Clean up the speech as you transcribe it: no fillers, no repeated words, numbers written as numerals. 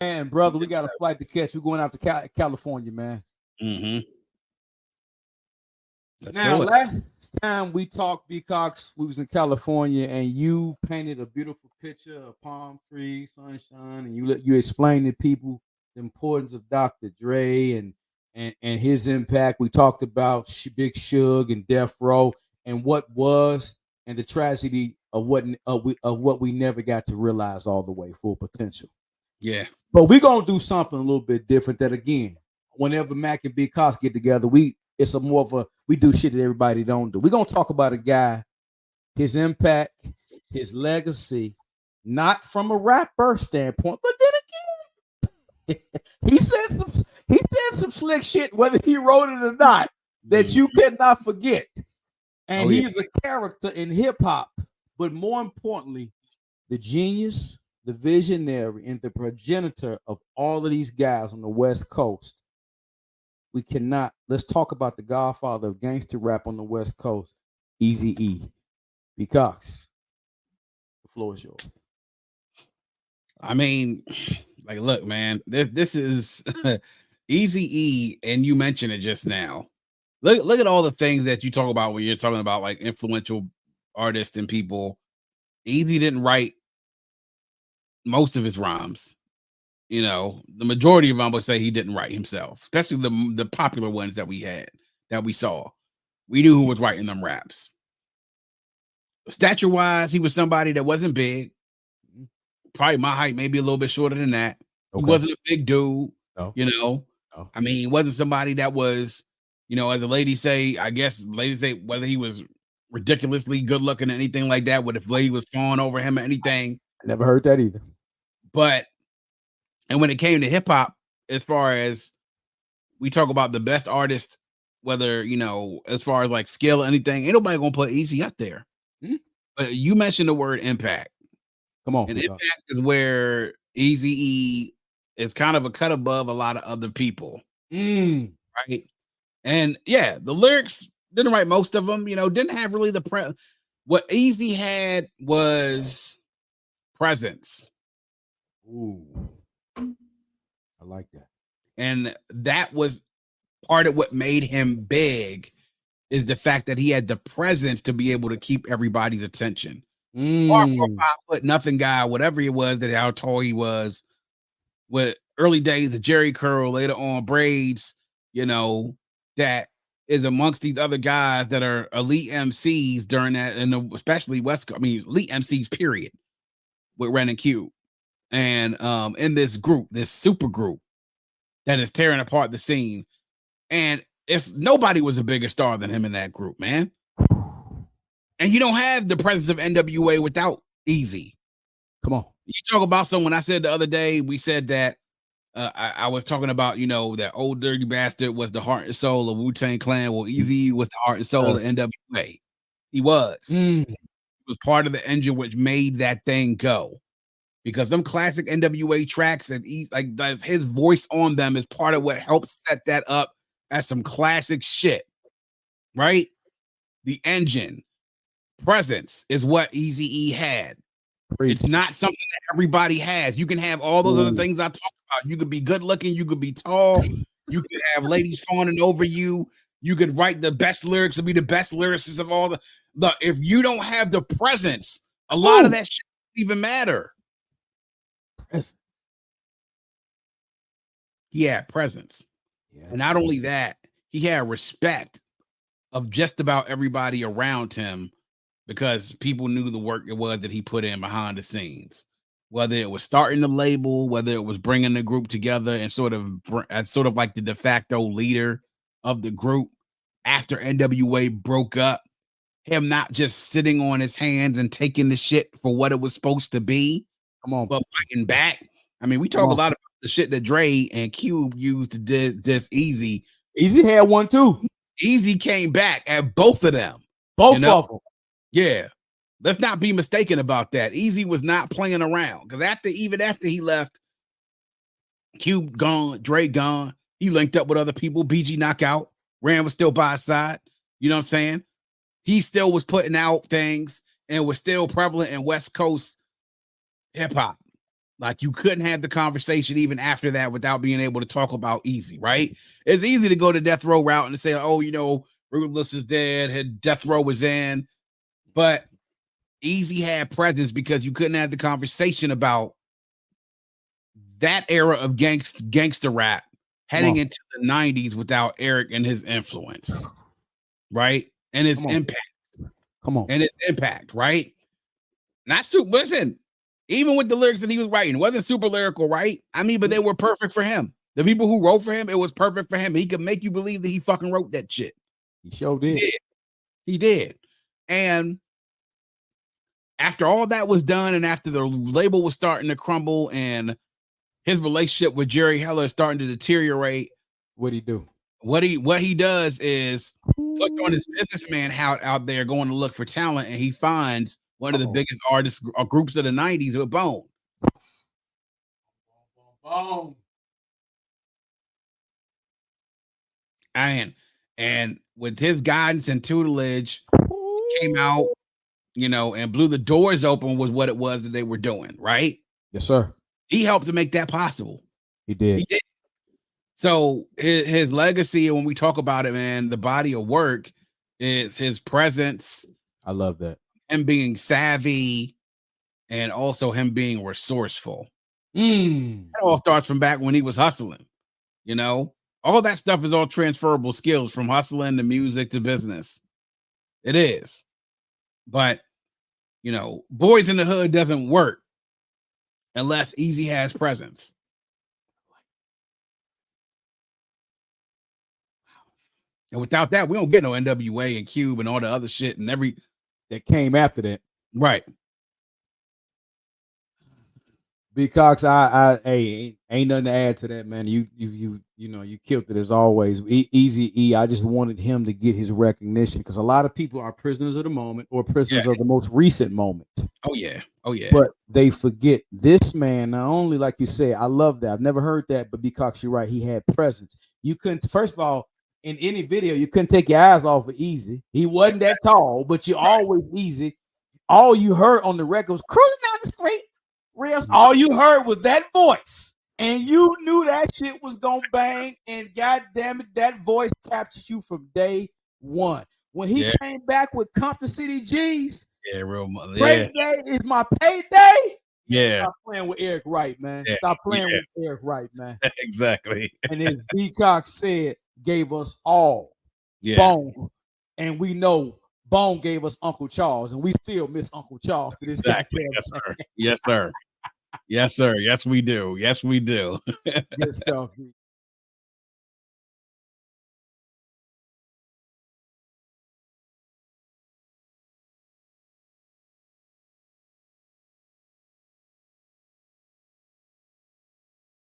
Man, brother, we got a flight to catch. We're going out to California, man. Mm-hmm. Let's Now, do it. last time we talked, B.Cox, we was in California, and you painted a beautiful picture of palm trees, sunshine, and you explained to people the importance of Dr. Dre and his impact. We talked about Big Suge and Death Row and what was and the tragedy of what we never got to realize all the way, full potential. Yeah. But we're gonna do something a little bit different. That again, whenever Mac and B.Cox get together, it's a more of a we do shit that everybody don't do. We're gonna talk about a guy, his impact, his legacy, not from a rapper standpoint, but then again, he said some slick shit, whether he wrote it or not, that you cannot forget. And he is a character in hip hop, but more importantly, the genius, the visionary, and the progenitor of all of these guys on the West Coast. We cannot. Let's talk about the Godfather of Gangsta Rap on the West Coast, Eazy-E. B.Cox, the floor is yours. I mean, like, look, man, this is Eazy-E, and you mentioned it just now. Look at all the things that you talk about when you're talking about like influential artists and people. Eazy didn't write most of his rhymes. You know, the majority of them would say he didn't write himself, especially the popular ones that we saw. We knew who was writing them raps. Stature wise, he was somebody that wasn't big. Probably my height, maybe a little bit shorter than that. Okay. He wasn't a big dude. No. You know, no. I mean, he wasn't somebody that was, you know, as the ladies say, I guess ladies say whether he was ridiculously good looking or anything like that, what if lady was fawning over him or anything. I never heard that either. But and when it came to hip hop, as far as we talk about the best artist, whether, you know, as far as like skill or anything, ain't nobody gonna put Eazy up there. But you mentioned the word impact. Come on. And impact is where Eazy-E is kind of a cut above a lot of other people. Right. And yeah, the lyrics didn't write most of them, you know, didn't have really what Eazy had was presence. Ooh. I like that. And that was part of what made him big, is the fact that he had the presence to be able to keep everybody's attention. Or 5 foot nothing guy, whatever he was, that how tall he was. With early days of Jerry curl, later on braids, you know, that is amongst these other guys that are elite MCs during that, and especially elite MCs, period, with Ren and Q. And in this group, this super group that is tearing apart the scene. And nobody was a bigger star than him in that group, man. And you don't have the presence of N.W.A without Eazy. Come on. You talk about someone. I said the other day, we said that I was talking about, you know, that old dirty bastard was the heart and soul of Wu-Tang Clan. Well, Eazy was the heart and soul of N.W.A. He was. He was part of the engine which made that thing go. Because them classic N.W.A tracks and his voice on them is part of what helps set that up as some classic shit. Right? The engine. Presence is what Eazy-E had. It's not something that everybody has. You can have all those other things I talked about. You could be good looking, you could be tall, you could have ladies fawning over you, you could write the best lyrics and be the best lyricist of all the if you don't have the presence, a lot of that shit doesn't even matter. He had presence. Yeah. And not only that, he had respect of just about everybody around him, because people knew the work it was that he put in behind the scenes, whether it was starting the label, whether it was bringing the group together and sort of like the de facto leader of the group after N.W.A broke up, him not just sitting on his hands and taking the shit for what it was supposed to be, but fighting back. I mean, we talk a lot about the shit that Dre and Cube used to diss Eazy. Eazy had one too. Eazy came back at both of them. Both of them. Yeah. Let's not be mistaken about that. Eazy was not playing around, because even after he left, Cube gone, Dre gone, he linked up with other people. BG knockout, Ram was still by his side. You know what I'm saying? He still was putting out things and was still prevalent in West Coast hip hop. Like you couldn't have the conversation even after that without being able to talk about Eazy, right? It's easy to go the death row route and say, oh, you know, Ruthless is dead, and death row was in, but Eazy had presence because you couldn't have the conversation about that era of gangster rap heading into the 90s without Eric and his influence, right? And his impact. Come on. And his impact, right? Not super. Listen, even with the lyrics that he was writing, wasn't super lyrical, right? I mean, but they were perfect for him. The people who wrote for him, it was perfect for him. He could make you believe that he fucking wrote that shit. He sure did. He did. And after all that was done, and after the label was starting to crumble, and his relationship with Jerry Heller starting to deteriorate, what'd he do? What he does is puts on his businessman hat out there going to look for talent, and he finds one of the biggest artists or groups of the 90s with Bone. Bone. And with his guidance and tutelage, came out, you know, and blew the doors open with what it was that they were doing, right? Yes, sir. He helped to make that possible. He did. He did. So his legacy, when we talk about it, man, the body of work is his presence. I love that. Him being savvy and also him being resourceful. It all starts from back when he was hustling, you know? All that stuff is all transferable skills from hustling to music to business. It is. But, you know, Boys in the Hood doesn't work unless Eazy has presence. And without that, we don't get no N.W.A and Cube and all the other shit and every that came after that. Right. B.Cox, I ain't nothing to add to that, man. You know, you killed it as always. Eazy-E, I just wanted him to get his recognition because a lot of people are prisoners of the moment or prisoners of the most recent moment. Oh yeah. But they forget this man, not only like you said, I love that. I've never heard that, but B.Cox, you're right, he had presence. You couldn't, first of all, in any video, you couldn't take your eyes off of Eazy. He wasn't that tall, but you always Eazy. All you heard on the record was cruising down the street. All you heard was that voice, and you knew that shit was gonna bang. And goddamn it, that voice captured you from day one. When he came back with Compton City G's, real mother. Great day is my payday. Yeah, stop playing with Eric Wright, man. Stop playing with Eric Wright, man. Exactly. And as B.Cox said, gave us all Bone, and we know Bone gave us Uncle Charles, and we still miss Uncle Charles to this guy. Yes, sir. Yes, sir. Yes, sir. Yes, we do. Yes, we do. Good stuff.